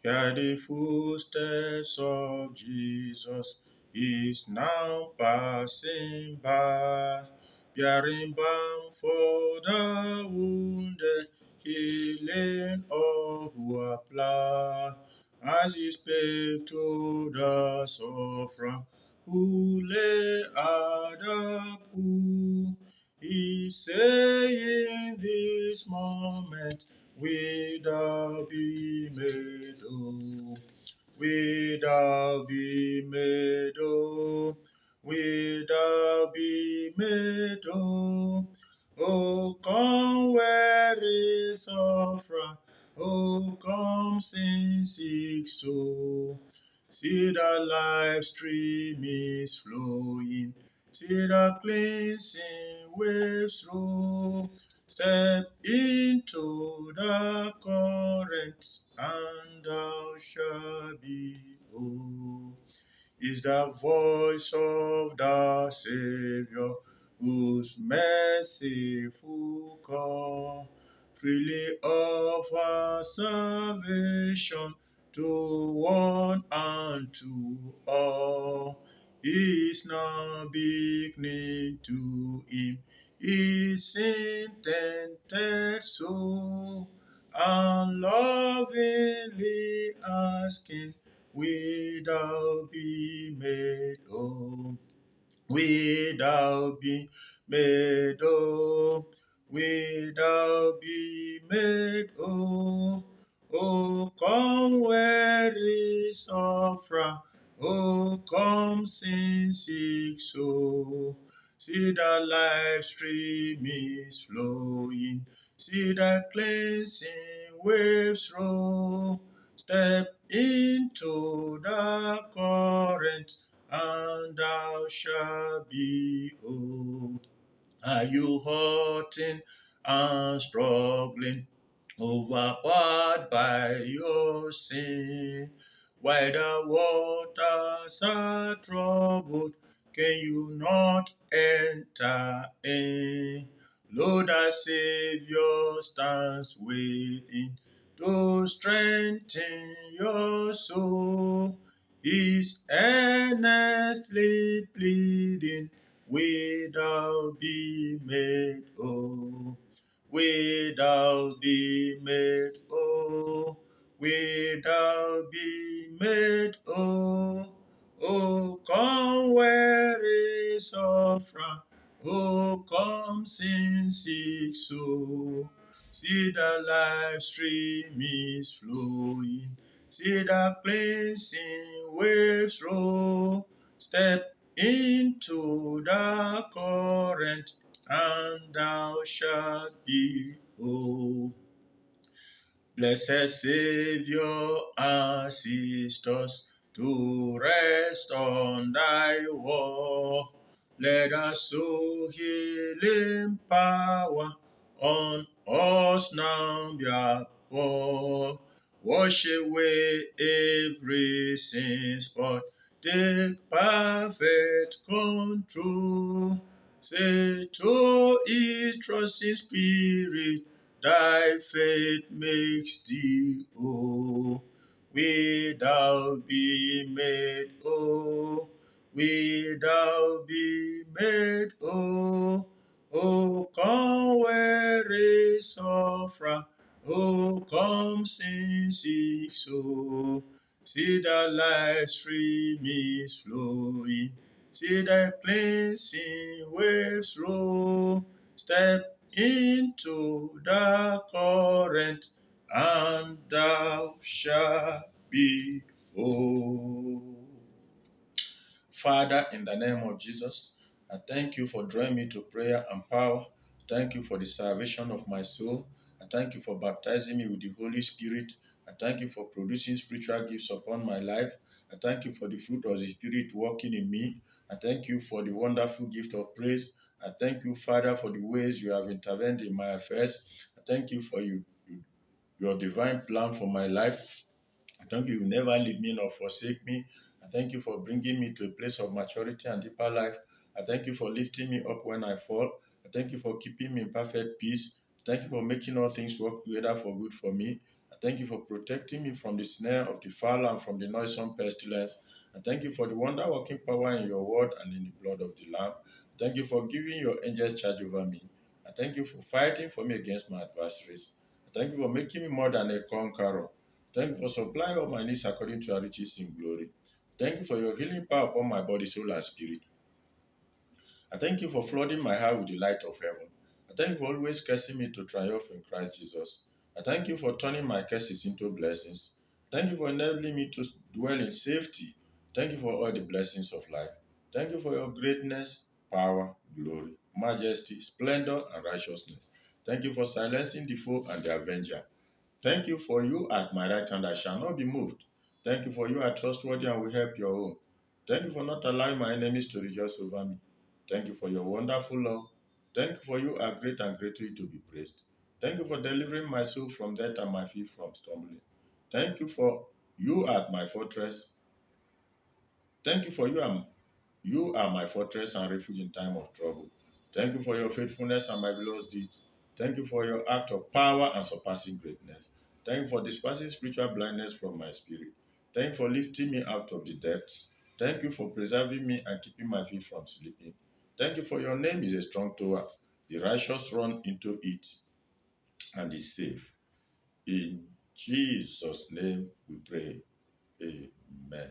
Hear the footsteps of Jesus, He's now passing by, bearing balm for the wounded, healing all who apply. As He spake to the suffering who lay at the pool, He's saying this moment, without be made whole, without be made whole, without be made whole. Oh, come weary sufferer, oh, come sin sick soul. See the life stream is flowing, see the cleansing waves roll. Step into the current, and thou shalt be whole. Is the voice of the Savior, whose merciful call freely offers salvation to one and to all. He is now beginning to him his intended soul, and lovingly asking, without be made whole, without be made whole, without be made whole. Oh, come weary sufferer, oh, come sin sick soul. See the life stream is flowing, see the cleansing waves roll. Step into the current, and thou shalt be whole. Are you hurting and struggling, overpowered by your sin? While the waters are troubled, can you not enter in? Lo, the Savior stands waiting to strengthen your soul. He's earnestly pleading, without be made whole, without be made whole, without be made whole. Oh, come weary sufferer, oh, come sin sick soul. See the life stream is flowing, see the cleansing waves roll. Step into the current, and thou shalt be whole. Blessed Savior, assist us to rest on thy wall. Let us sow healing power on us now be poured. Wash away every sin spot, take perfect control. Say to each trusting spirit, thy faith makes thee whole. Without be made whole, without be made whole. Oh, come weary sufferer, oh, come sin sick soul. See the life stream is flowing, see the cleansing waves roll. Step into the current, and thou shalt be whole. Father, in the name of Jesus, I thank you for drawing me to prayer and power. Thank you for the salvation of my soul. I thank you for baptizing me with the Holy Spirit. I thank you for producing spiritual gifts upon my life. I thank you for the fruit of the Spirit working in me. I thank you for the wonderful gift of praise. I thank you, Father, for the ways you have intervened in my affairs. I thank you for your divine plan for my life. I thank you, you never leave me nor forsake me. I thank you for bringing me to a place of maturity and deeper life. I thank you for lifting me up when I fall. I thank you for keeping me in perfect peace. Thank you for making all things work together for good for me. I thank you for protecting me from the snare of the fowler and from the noisome pestilence. I thank you for the wonder working power in your word and in the blood of the Lamb. I thank you for giving your angels charge over me. I thank you for fighting for me against my adversaries. I thank you for making me more than a conqueror. Thank you for supplying all my needs according to your riches in glory. Thank you for your healing power upon my body, soul, and spirit. I thank you for flooding my heart with the light of heaven. I thank you for always cursing me to triumph in Christ Jesus. I thank you for turning my curses into blessings. Thank you for enabling me to dwell in safety. Thank you for all the blessings of life. Thank you for your greatness, power, glory, majesty, splendor, and righteousness. Thank you for silencing the foe and the avenger. Thank you for you at my right hand, I shall not be moved. Thank you for you are trustworthy and will help your own. Thank you for not allowing my enemies to rejoice over me. Thank you for your wonderful love. Thank you for you are great and greatly to be praised. Thank you for delivering my soul from death and my feet from stumbling. Thank you for you are my fortress. Thank you for you are my fortress and refuge in time of trouble. Thank you for your faithfulness and my beloved deeds. Thank you for your act of power and surpassing greatness. Thank you for dispersing spiritual blindness from my spirit. Thank you for lifting me out of the depths. Thank you for preserving me and keeping my feet from sleeping. Thank you for your name is a strong tower. The righteous run into it and is safe. In Jesus' name we pray. Amen.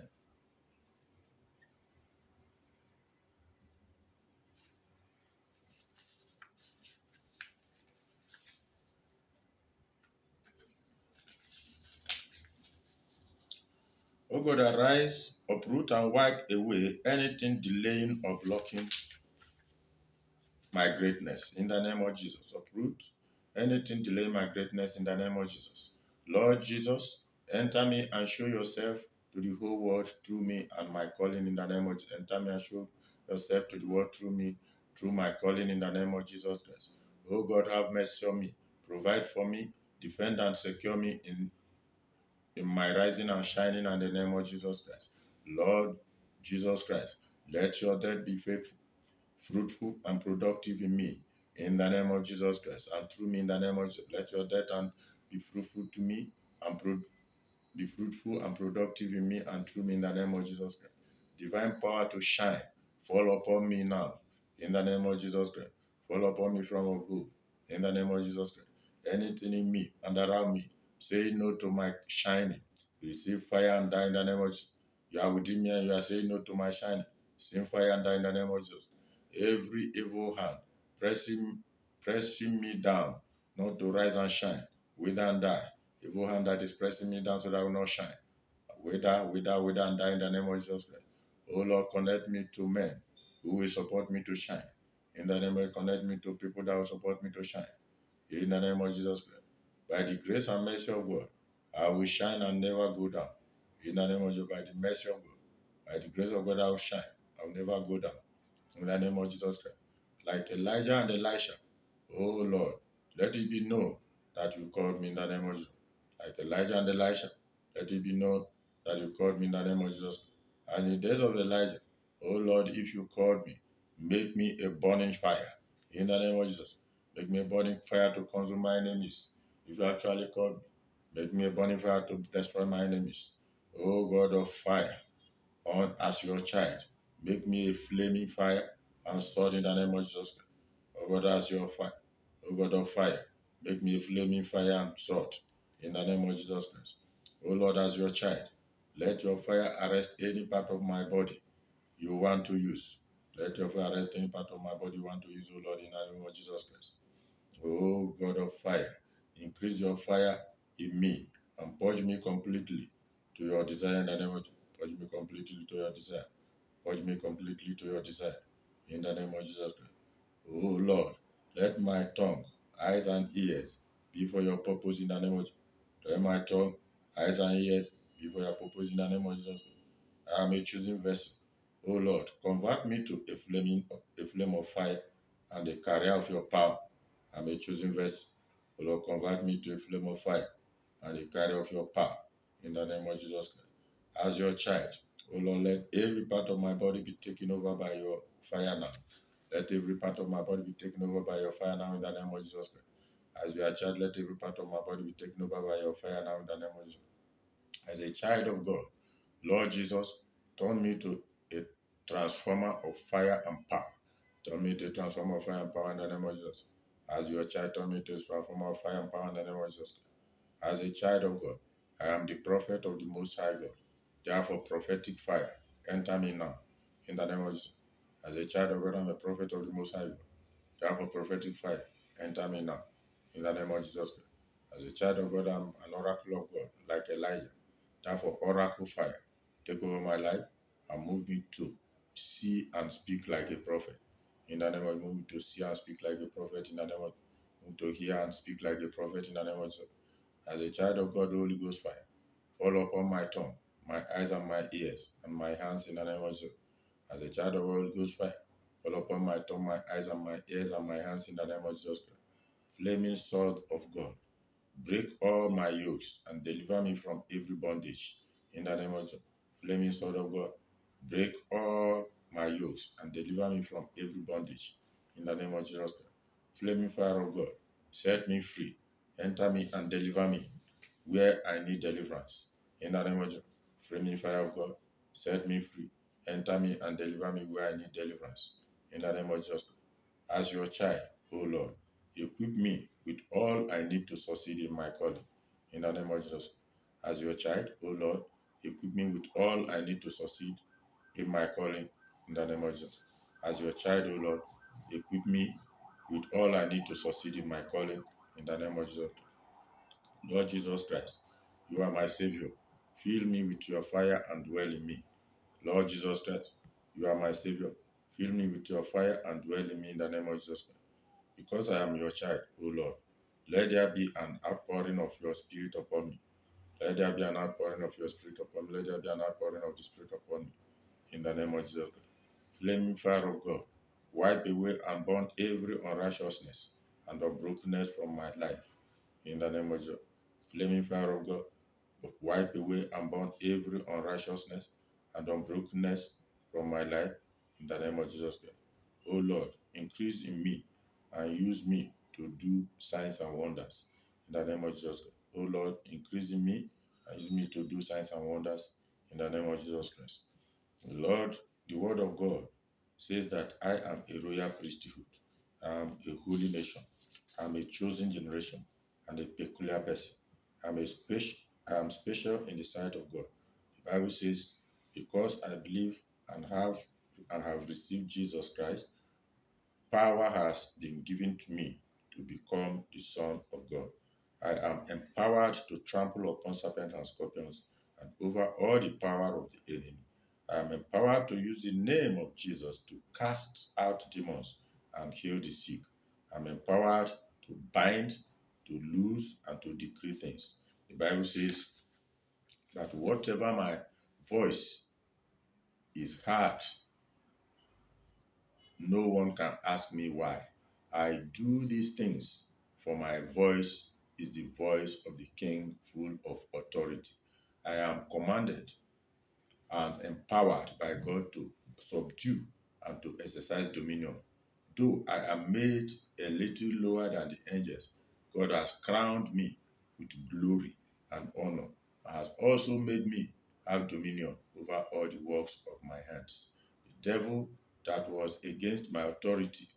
O God, arise, uproot and wipe away anything delaying or blocking my greatness in the name of Jesus. Uproot anything delaying my greatness in the name of Jesus. Lord Jesus, enter me and show yourself to the whole world through me and my calling in the name of Jesus. Enter me and show yourself to the world through me, through my calling in the name of Jesus Christ. O God, have mercy on me. Provide for me, defend and secure me in my rising and shining in the name of Jesus Christ. Lord Jesus Christ, let your death be faithful, fruitful, and productive in me. In the name of Jesus Christ, and through me in the name of Jesus, let your death and be fruitful to me and be fruitful and productive in me and through me in the name of Jesus Christ. Divine power to shine, fall upon me now in the name of Jesus Christ. Fall upon me from above in the name of Jesus Christ. Anything in me and around me, say no to my shining. Receive fire and die in the name of Jesus. You are within me and you are saying no to my shining. Receive fire and die in the name of Jesus. Every evil hand pressing, pressing me down, not to rise and shine, wither and die. Evil hand that is pressing me down so that I will not shine. Wither, and die in the name of Jesus Christ. Oh Lord, connect me to men who will support me to shine. In the name of connect me to people that will support me to shine. In the name of Jesus Christ. By the grace and mercy of God, I will shine and never go down. In the name of Jesus, by the mercy of God, by the grace of God, I will shine. I will never go down. In the name of Jesus Christ. Like Elijah and Elisha. Oh Lord, let it be known that you called me in the name of Jesus. Like Elijah and Elisha, let it be known that you called me in the name of Jesus. And in the days of Elijah, oh Lord, if you called me, make me a burning fire in the name of Jesus. Make me a burning fire to consume my enemies. If you actually called me, make me a burning fire to destroy my enemies. Oh God of fire, on as your child, make me a flaming fire and sword in the name of Jesus. O God, as your fire, O God of fire, make me a flaming fire and sword in the name of Jesus Christ. O Lord, as your child, let your fire arrest any part of my body you want to use. Let your fire arrest any part of my body you want to use, O Lord, in the name of Jesus Christ. O God of fire, increase your fire in me and purge me completely to your desire in the name of Jesus. Purge me completely to your desire. Purge me completely to your desire in the name of Jesus Christ. Oh Lord, let my tongue, eyes, and ears be for your purpose in the name of Jesus. Let my tongue, eyes, and ears be for your purpose in the name of Jesus. I am a choosing vessel. Oh Lord, convert me to a flame of fire and a carrier of your power. I am a choosing vessel. Oh Lord, convert me to a flame of fire and a carrier of your power in the name of Jesus Christ. As your child, oh Lord, let every part of my body be taken over by your fire now. Let every part of my body be taken over by your fire now in the name of Jesus Christ. As you are a child, let every part of my body be taken over by your fire now in the name of Jesus. As a child of God, Lord Jesus, turn me to a transformer of fire and power. Turn me to a transformer of fire and power in the name of Jesus. As your child, turn me to a transformer of fire and power in the name of Jesus. As a child of God, I am the prophet of the Most High God. Therefore, prophetic fire, enter me now in the name of Jesus. As a child of God, I'm a prophet of the Most High God. Therefore, prophetic fire, enter me now in the name of Jesus. As a child of God, I'm an oracle of God, like Elijah. Therefore, oracle fire, take over my life and move me to see and speak like a prophet. In the name of, move me to see and speak like a prophet. In the name of, move to hear and speak like a prophet. In the name of Jesus. As a child of God, the Holy Ghost fire, fall upon my tongue, my eyes and my ears, and my hands in the name of Jesus. As a child of God, Holy Ghost fire, fall upon my tongue, my eyes and my ears, and my hands in the name of Jesus. Flaming sword of God, break all my yokes and deliver me from every bondage in the name of Jesus. Flaming sword of God, break all my yokes and deliver me from every bondage in the name of Jesus. Flaming fire of God, set me free, enter me and deliver me where I need deliverance. In the name of Jesus, flaming fire of God, set me free, enter me and deliver me where I need deliverance. In the name of Jesus, as your child, O Lord, equip me with all I need to succeed in my calling. In the name of Jesus, as your child, O Lord, equip me with all I need to succeed in my calling. In the name of Jesus, as your child, O Lord, equip me with all I need to succeed in my calling. In the name of Jesus, Lord Jesus Christ, you are my Savior. Fill me with your fire and dwell in me. Lord Jesus Christ, you are my Savior. Fill me with your fire and dwell in me in the name of Jesus Christ. Because I am your child, O Lord, let there be an outpouring of your Spirit upon me. Let there be an outpouring of your Spirit upon me. Let there be an outpouring of the Spirit upon me. In the name of Jesus Christ. Flaming fire of God, wipe away and burn every unrighteousness and unbrokenness from my life. In the name of Jesus. Flaming fire of God, wipe away and burn every unrighteousness and unbrokenness from my life in the name of Jesus Christ. O Lord, increase in me and use me to do signs and wonders in the name of Jesus Christ. O Lord, increase in me and use me to do signs and wonders in the name of Jesus Christ. Lord, the word of God says that I am a royal priesthood. I am a holy nation. I am a chosen generation and a peculiar person. I'm a special, I am special in the sight of God. The Bible says, because I believe and have received Jesus Christ, power has been given to me to become the Son of God. I am empowered to trample upon serpents and scorpions and over all the power of the enemy. I am empowered to use the name of Jesus to cast out demons and heal the sick. I'm empowered to bind, to loose, and to decree things. The Bible says that whatever my voice is heard, no one can ask me why. I do these things, for my voice is the voice of the King, full of authority. I am commanded and empowered by God to subdue and to exercise dominion. Though I am made a little lower than the angels, God has crowned me with glory and honor, and has also made me have dominion over all the works of my hands. The devil that was against my authority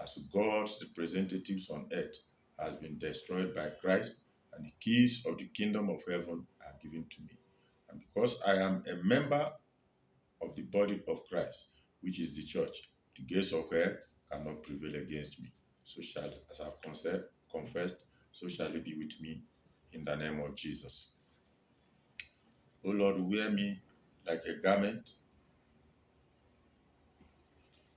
as God's representatives on earth has been destroyed by Christ, and the keys of the kingdom of heaven are given to me. And because I am a member of the body of Christ, which is the church, the gates of hell cannot prevail against me. So shall, as I've confessed, so shall it be with me in the name of Jesus. O Lord, wear me like a garment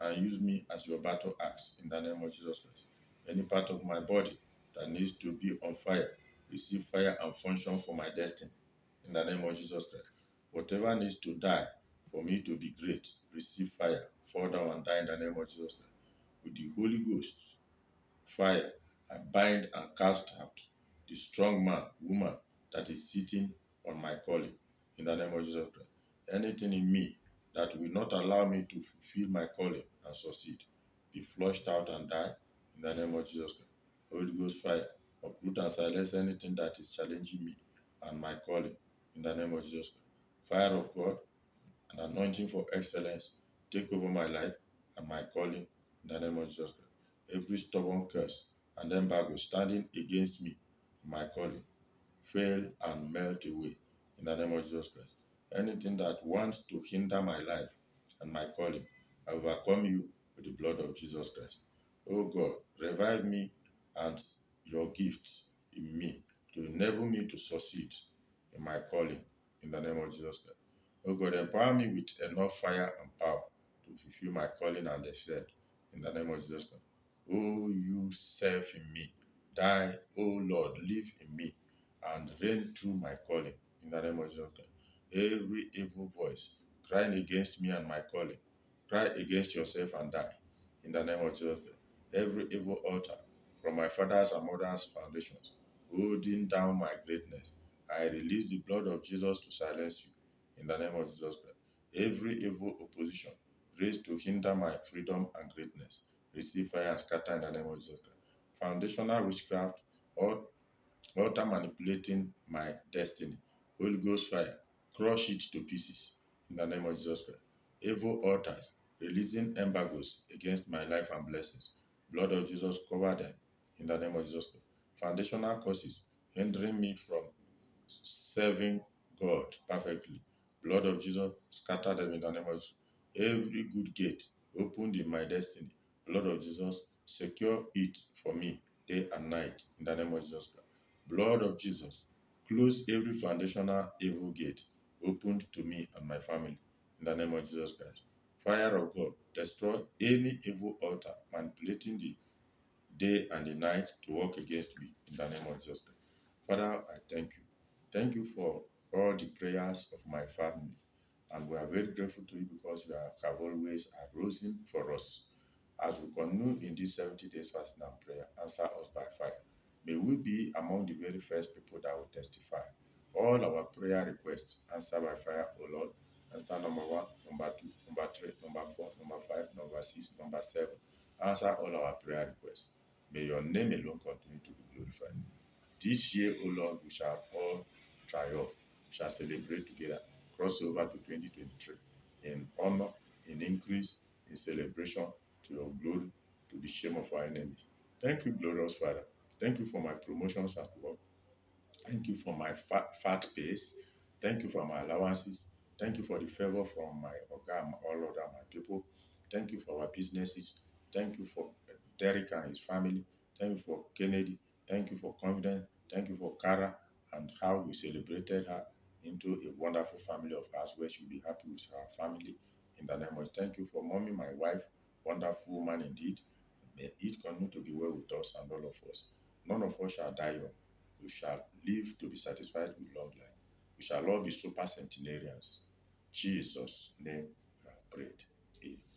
and use me as your battle axe in the name of Jesus Christ. Any part of my body that needs to be on fire, receive fire and function for my destiny in the name of Jesus Christ. Whatever needs to die for me to be great, receive fire, fall down and die in the name of Jesus Christ. With the Holy Ghost, fire, I bind and cast out the strong man, woman that is sitting on my calling in the name of Jesus Christ. Anything in me that will not allow me to fulfill my calling and succeed, be flushed out and die in the name of Jesus Christ. Holy Ghost fire, Uproot and silence anything that is challenging me and my calling in the name of Jesus. Fire of God, an anointing for excellence, take over my life and my calling in the name of Jesus. Every stubborn curse and embargo standing against me, my calling, fail and melt away in the name of Jesus Christ. Anything that wants to hinder my life and my calling, I overcome you with the blood of Jesus Christ. Oh God, revive me and your gift in me to enable me to succeed in my calling in the name of Jesus Christ. Oh God, empower me with enough fire and power to fulfill my calling and excel in the name of Jesus Christ. Oh, you self in me, die, oh Lord, live in me and reign through my calling in the name of Jesus Christ. Every evil voice crying against me and my calling, cry against yourself and die in the name of Jesus Christ. Every evil altar from my father's and mother's foundations, holding down my greatness, I release the blood of Jesus to silence you in the name of Jesus Christ. Every evil opposition raised to hinder my freedom and greatness, receive fire and scatter in the name of Jesus Christ. Foundational witchcraft, all altar manipulating my destiny. Holy Ghost fire, crush it to pieces in the name of Jesus Christ. Evil altars, releasing embargoes against my life and blessings. Blood of Jesus, cover them in the name of Jesus Christ. Foundational causes, hindering me from serving God perfectly. Blood of Jesus, scatter them in the name of Jesus. Every good gate opened in my destiny. Blood of Jesus, secure it for me day and night in the name of Jesus Christ. Blood of Jesus, close every foundational evil gate opened to me and my family in the name of Jesus Christ. Fire of God, destroy any evil altar manipulating the day and the night to work against me in the name of Jesus Christ. Father, I thank you. Thank you for all the prayers of my family. And we are very grateful to you because you have always arisen for us. As we continue in this 70 days fasting and prayer, answer us by fire. May we be among the very first people that will testify. All our prayer requests, answer by fire, O Lord. Answer number one, number two, number three, number four, number five, number six, number seven. Answer all our prayer requests. May your name alone continue to be glorified. This year, O Lord, we shall all triumph. We shall celebrate together. Cross over to 2023 in honor, in increase, in celebration to your glory, to the shame of our enemies. Thank you, glorious Father. Thank you for my promotions at work. Thank you for my fat pace. Thank you for my allowances. Thank you for the favor from my Oga and all other my people. Thank you for our businesses. Thank you for Derek and his family. Thank you for Kennedy. Thank you for confidence. Thank you for Kara and how we celebrated her into a wonderful family of ours where she'll be happy with her family in the name of. Thank you for mommy, my wife, wonderful woman indeed. May it continue to be well with us and all of us. None of us shall die young. We shall live to be satisfied with long life. We shall all be super centenarians. Jesus' name we have prayed. Amen.